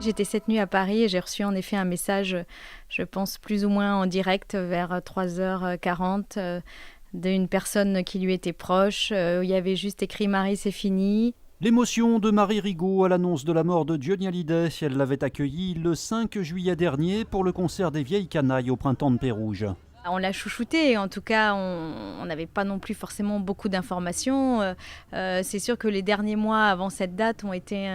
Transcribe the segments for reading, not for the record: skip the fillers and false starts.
J'étais cette nuit à Paris et j'ai reçu en effet un message, je pense plus ou moins en direct, vers 3h40, d'une personne qui lui était proche, où il y avait juste écrit « Marie, c'est fini ». L'émotion de Marie Rigaud à l'annonce de la mort de Johnny Hallyday, elle l'avait accueilli le 5 juillet dernier pour le concert des Vieilles Canailles au Printemps de Pérouge. On l'a chouchouté, en tout cas on n'avait pas non plus forcément beaucoup d'informations. C'est sûr que les derniers mois avant cette date ont été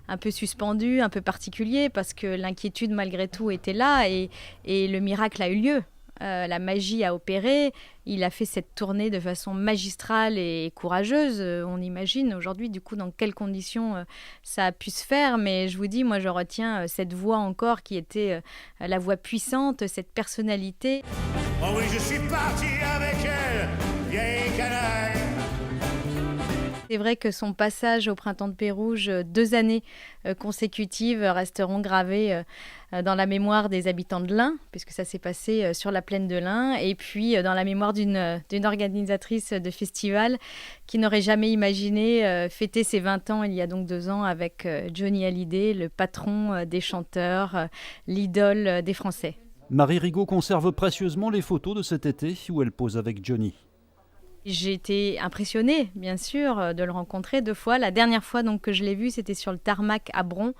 un peu suspendus, un peu particuliers, parce que l'inquiétude malgré tout était là et le miracle a eu lieu. La magie a opéré, il a fait cette tournée de façon magistrale et courageuse. On imagine aujourd'hui du coup dans quelles conditions ça a pu se faire, mais je vous dis, moi je retiens cette voix encore qui était la voix puissante, cette personnalité. Oh oui, je suis parti avec elle, vieille canaille. C'est vrai que son passage au Printemps de Pérouge, 2 années consécutives, resteront gravées dans la mémoire des habitants de l'Ain, puisque ça s'est passé sur la plaine de l'Ain, et puis dans la mémoire d'une organisatrice de festival qui n'aurait jamais imaginé fêter ses 20 ans il y a donc 2 ans avec Johnny Hallyday, le patron des chanteurs, l'idole des Français. Marie Rigaud conserve précieusement les photos de cet été où elle pose avec Johnny. J'ai été impressionnée, bien sûr, de le rencontrer 2 fois. La dernière fois donc, que je l'ai vu, c'était sur le tarmac à Bron,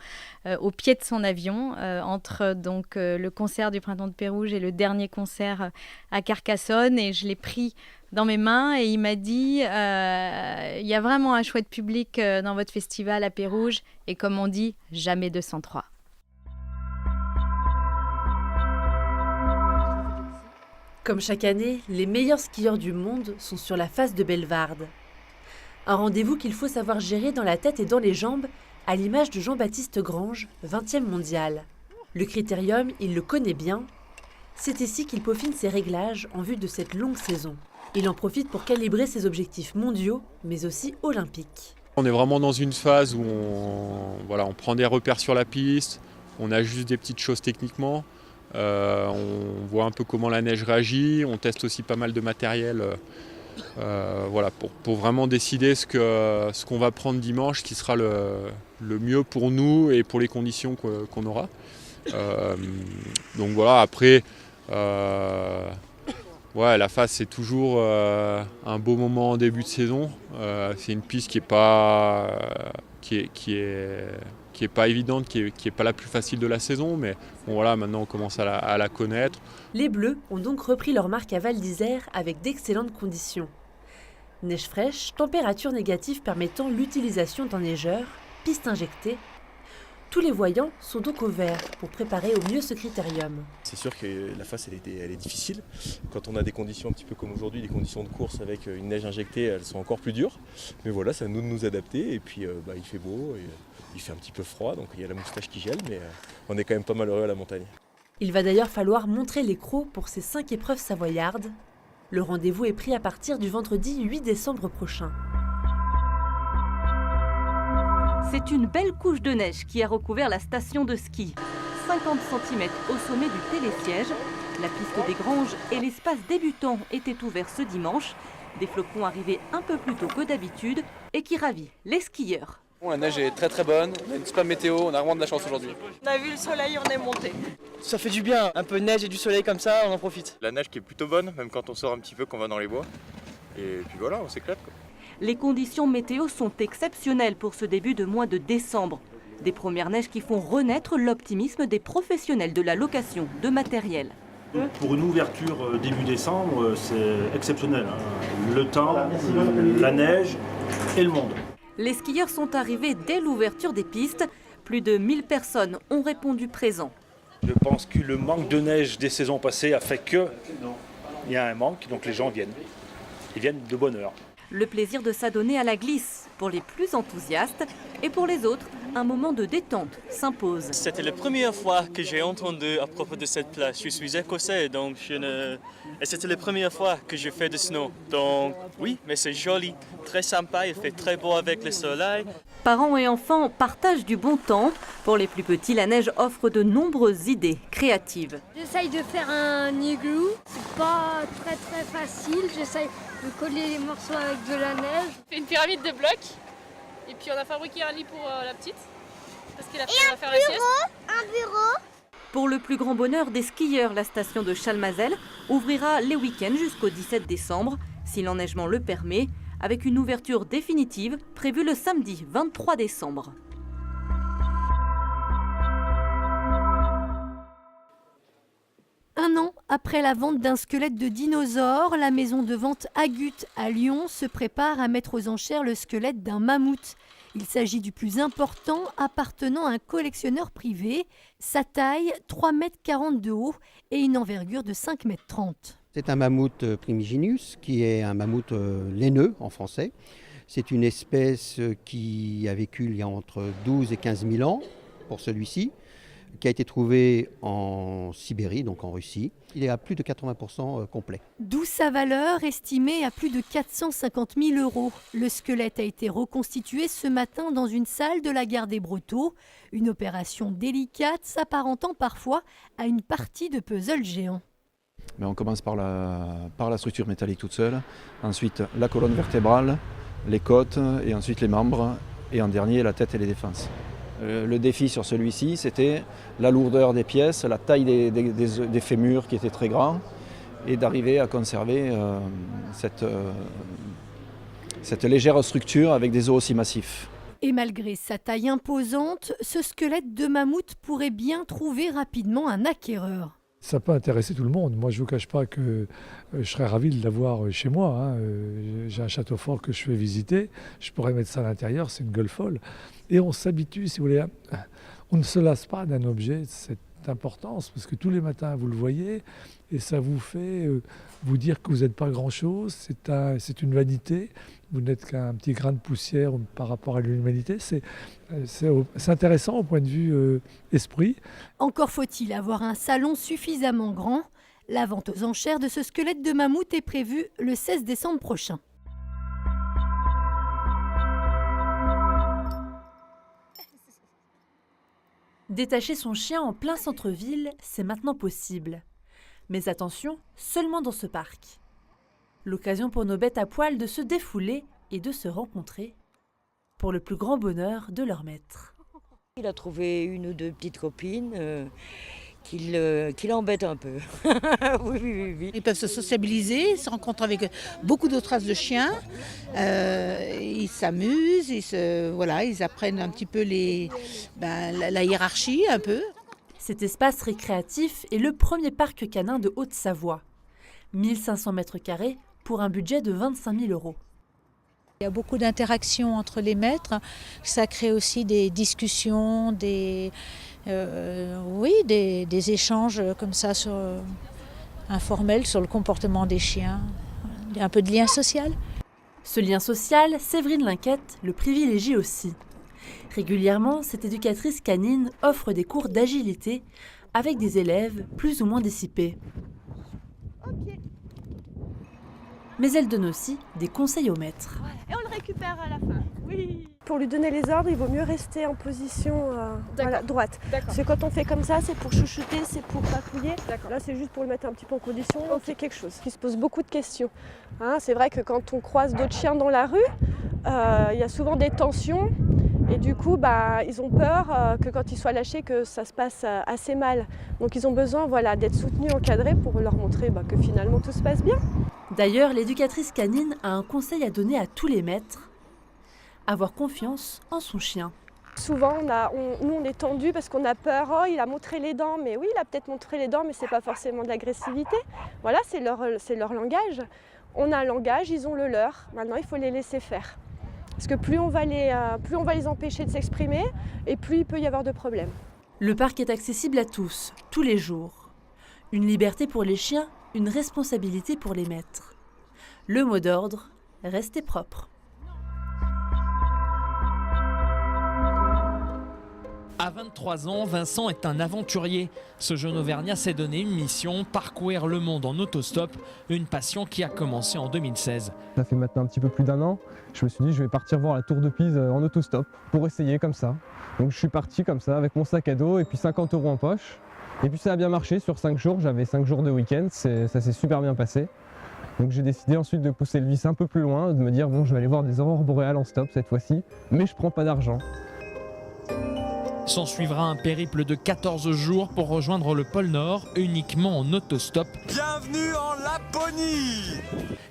au pied de son avion, entre donc, le concert du Printemps de Pérouge et le dernier concert à Carcassonne. Et je l'ai pris dans mes mains et il m'a dit il y a vraiment un chouette public dans votre festival à Pérouge. Et comme on dit, jamais 203. Comme chaque année, les meilleurs skieurs du monde sont sur la face de Bellevarde. Un rendez-vous qu'il faut savoir gérer dans la tête et dans les jambes, à l'image de Jean-Baptiste Grange, 20e mondial. Le critérium, il le connaît bien. C'est ici qu'il peaufine ses réglages en vue de cette longue saison. Il en profite pour calibrer ses objectifs mondiaux, mais aussi olympiques. On est vraiment dans une phase où on prend des repères sur la piste, on ajuste des petites choses techniquement. On voit un peu comment la neige réagit, on teste aussi pas mal de matériel pour vraiment décider ce qu'on va prendre dimanche, qui sera le mieux pour nous et pour les conditions qu'on aura. Donc voilà, après, la phase c'est toujours un beau moment en début de saison. C'est une piste qui est pas évidente, qui est pas la plus facile de la saison, mais bon voilà, maintenant on commence à la connaître. Les Bleus ont donc repris leur marque à Val d'Isère avec d'excellentes conditions. Neige fraîche, température négative permettant l'utilisation d'un neigeur, piste injectée. Tous les voyants sont donc au vert pour préparer au mieux ce critérium. C'est sûr que la phase elle est difficile. Quand on a des conditions un petit peu comme aujourd'hui, des conditions de course avec une neige injectée, elles sont encore plus dures. Mais voilà, c'est à nous de nous adapter et puis il fait beau. Il fait un petit peu froid, donc il y a la moustache qui gèle, mais on est quand même pas malheureux à la montagne. Il va d'ailleurs falloir montrer les crocs pour ces 5 épreuves savoyardes. Le rendez-vous est pris à partir du vendredi 8 décembre prochain. C'est une belle couche de neige qui a recouvert la station de ski. 50 cm au sommet du télésiège. La piste des Granges et l'espace débutant étaient ouverts ce dimanche. Des flocons arrivés un peu plus tôt que d'habitude et qui ravit les skieurs. La neige est très très bonne, on a une super météo, on a vraiment de la chance aujourd'hui. On a vu le soleil, on est monté. Ça fait du bien, un peu de neige et du soleil comme ça, on en profite. La neige qui est plutôt bonne, même quand on sort un petit peu, qu'on va dans les bois. Et puis voilà, on s'éclate quoi. Les conditions météo sont exceptionnelles pour ce début de mois de décembre. Des premières neiges qui font renaître l'optimisme des professionnels de la location de matériel. Pour une ouverture début décembre, c'est exceptionnel. Le temps, la neige et le monde. Les skieurs sont arrivés dès l'ouverture des pistes. Plus de 1000 personnes ont répondu présent. Je pense que le manque de neige des saisons passées a fait qu'il y a un manque, donc les gens viennent. Ils viennent de bonne heure. Le plaisir de s'adonner à la glisse pour les plus enthousiastes et pour les autres, un moment de détente s'impose. C'était la première fois que j'ai entendu à propos de cette place. Je suis écossais, donc et c'était la première fois que je fais du snow. Donc oui, mais c'est joli, très sympa, il fait très beau avec le soleil. Parents et enfants partagent du bon temps. Pour les plus petits, la neige offre de nombreuses idées créatives. J'essaye de faire un igloo, c'est pas très facile, j'essaye de coller les morceaux avec de la neige. On fait une pyramide de blocs et puis on a fabriqué un lit pour la petite. Parce qu'il a pris à faire la sieste. Un bureau. Pour le plus grand bonheur des skieurs, la station de Chalmazel ouvrira les week-ends jusqu'au 17 décembre, si l'enneigement le permet, avec une ouverture définitive prévue le samedi 23 décembre. Un an après la vente d'un squelette de dinosaure, la maison de vente Agut à Lyon se prépare à mettre aux enchères le squelette d'un mammouth. Il s'agit du plus important appartenant à un collectionneur privé. Sa taille, 3,40 m de haut et une envergure de 5,30 m. C'est un mammouth primiginus qui est un mammouth laineux en français. C'est une espèce qui a vécu il y a entre 12 et 15 000 ans pour celui-ci, qui a été trouvé en Sibérie, donc en Russie. Il est à plus de 80% complet. D'où sa valeur estimée à plus de 450 000 €. Le squelette a été reconstitué ce matin dans une salle de la gare des Brotteaux. Une opération délicate s'apparentant parfois à une partie de puzzle géant. Mais on commence par la structure métallique toute seule, ensuite la colonne vertébrale, les côtes et ensuite les membres et en dernier la tête et les défenses. Le défi sur celui-ci, c'était la lourdeur des pièces, la taille des fémurs qui étaient très grands et d'arriver à conserver cette légère structure avec des os aussi massifs. Et malgré sa taille imposante, ce squelette de mammouth pourrait bien trouver rapidement un acquéreur. Ça peut intéresser tout le monde. Moi, je ne vous cache pas que je serais ravi de l'avoir chez moi. J'ai un château fort que je fais visiter. Je pourrais mettre ça à l'intérieur, c'est une gueule folle. Et on s'habitue, si vous voulez. On ne se lasse pas d'un objet de cette importance, parce que tous les matins, vous le voyez, et ça vous fait vous dire que vous n'êtes pas grand-chose. C'est une vanité. Vous n'êtes qu'un petit grain de poussière par rapport à l'humanité. C'est intéressant au point de vue esprit. Encore faut-il avoir un salon suffisamment grand. La vente aux enchères de ce squelette de mammouth est prévue le 16 décembre prochain. Détacher son chien en plein centre-ville, c'est maintenant possible. Mais attention, seulement dans ce parc. L'occasion pour nos bêtes à poil de se défouler et de se rencontrer, pour le plus grand bonheur de leur maître. Il a trouvé une ou deux petites copines qui l'embêtent un peu. Oui. Ils peuvent se sociabiliser, se rencontrer avec beaucoup d'autres races de chiens. Ils s'amusent, ils apprennent un petit peu la hiérarchie un peu. Cet espace récréatif est le premier parc canin de Haute-Savoie. 1500 m² pour un budget de 25 000 €. Il y a beaucoup d'interactions entre les maîtres. Ça crée aussi des discussions, des échanges comme ça informels sur le comportement des chiens. Il y a un peu de lien social. Ce lien social, Séverine Linquette le privilégie aussi. Régulièrement, cette éducatrice canine offre des cours d'agilité avec des élèves plus ou moins dissipés. Mais elle donne aussi des conseils aux maîtres. Et on le récupère à la fin. Oui. Pour lui donner les ordres, il vaut mieux rester en position droite. Parce que quand on fait comme ça, c'est pour chouchouter, c'est pour patrouiller. Là, c'est juste pour le mettre un petit peu en condition. On fait quelque chose. Il se pose beaucoup de questions. C'est vrai que quand on croise d'autres chiens dans la rue, il y a souvent des tensions. Et du coup, ils ont peur que quand ils soient lâchés, que ça se passe assez mal. Donc ils ont besoin d'être soutenus, encadrés pour leur montrer que finalement tout se passe bien. D'ailleurs, l'éducatrice canine a un conseil à donner à tous les maîtres. Avoir confiance en son chien. Souvent, nous on est tendus parce qu'on a peur. Oh, il a montré les dents. Mais oui, il a peut-être montré les dents, mais c'est pas forcément de l'agressivité. Voilà, c'est leur langage. On a un langage, ils ont le leur. Maintenant, il faut les laisser faire. Parce que plus on va les empêcher de s'exprimer, et plus il peut y avoir de problèmes. Le parc est accessible à tous, tous les jours. Une liberté pour les chiens, une responsabilité pour les maîtres. Le mot d'ordre, restez propre. À 23 ans, Vincent est un aventurier. Ce jeune Auvergnat s'est donné une mission, parcourir le monde en autostop, une passion qui a commencé en 2016. Ça fait maintenant un petit peu plus d'un an. Je me suis dit je vais partir voir la Tour de Pise en autostop pour essayer comme ça. Donc je suis parti comme ça avec mon sac à dos et puis 50 € en poche. Et puis ça a bien marché sur 5 jours, j'avais 5 jours de week-end, ça s'est super bien passé. Donc j'ai décidé ensuite de pousser le vice un peu plus loin, de me dire bon je vais aller voir des aurores boréales en stop cette fois-ci, mais je prends pas d'argent. S'en suivra un périple de 14 jours pour rejoindre le pôle Nord uniquement en autostop. Bienvenue en Laponie!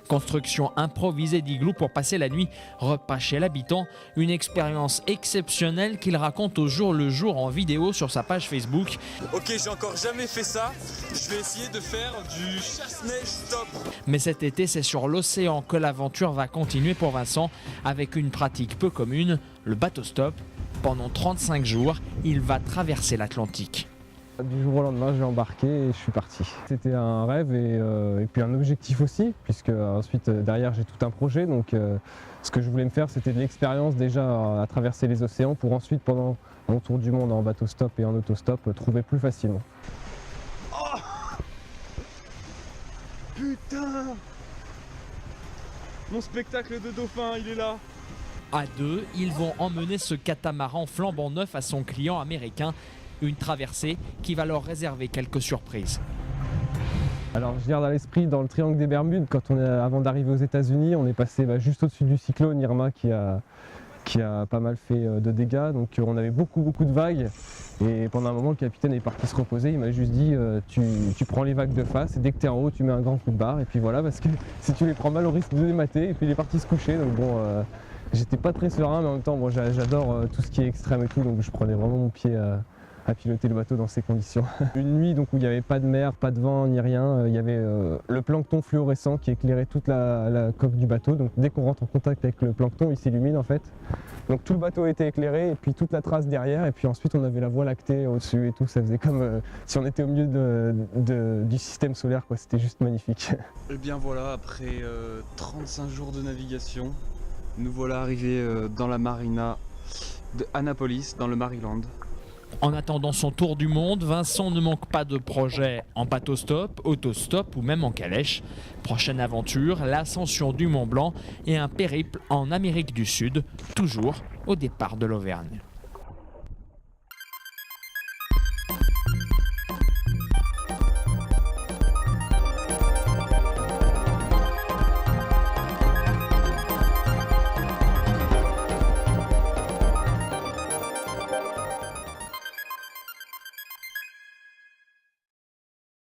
Construction improvisée d'igloo pour passer la nuit, repas chez l'habitant, une expérience exceptionnelle qu'il raconte au jour le jour en vidéo sur sa page Facebook. Ok, j'ai encore jamais fait ça, je vais essayer de faire du chasse-neige stop. Mais cet été, c'est sur l'océan que l'aventure va continuer pour Vincent, avec une pratique peu commune, le bateau stop. Pendant 35 jours, il va traverser l'Atlantique. Du jour au lendemain, j'ai embarqué et je suis parti. C'était un rêve et puis un objectif aussi, puisque ensuite derrière j'ai tout un projet. Donc ce que je voulais me faire, c'était de l'expérience déjà à traverser les océans pour ensuite, pendant mon tour du monde en bateau stop et en autostop, trouver plus facilement. Oh putain! Mon spectacle de dauphin, il est là! À deux, ils vont emmener ce catamaran flambant neuf à son client américain. Une traversée qui va leur réserver quelques surprises. Alors je garde à l'esprit dans le triangle des Bermudes, avant d'arriver aux États-Unis, on est passé juste au-dessus du cyclone Irma qui a pas mal fait de dégâts. Donc on avait beaucoup de vagues et pendant un moment le capitaine est parti se reposer. Il m'a juste dit tu prends les vagues de face et dès que tu es en haut tu mets un grand coup de barre et puis voilà, parce que si tu les prends mal on risque de les mater. Et puis il est parti se coucher. Donc bon, j'étais pas très serein, mais en même temps bon, j'adore tout ce qui est extrême et tout, donc je prenais vraiment mon pied à piloter le bateau dans ces conditions. Une nuit donc, où il n'y avait pas de mer, pas de vent ni rien, il y avait le plancton fluorescent qui éclairait toute la coque du bateau. Donc dès qu'on rentre en contact avec le plancton, il s'illumine en fait. Donc tout le bateau était éclairé et puis toute la trace derrière, et puis ensuite on avait la voie lactée au-dessus et tout. Ça faisait comme si on était au milieu du système solaire, quoi. C'était juste magnifique. Et bien voilà, après 35 jours de navigation, nous voilà arrivés dans la marina d'Annapolis, dans le Maryland. En attendant son tour du monde, Vincent ne manque pas de projets en bateau stop, autostop ou même en calèche. Prochaine aventure, l'ascension du Mont Blanc et un périple en Amérique du Sud, toujours au départ de l'Auvergne.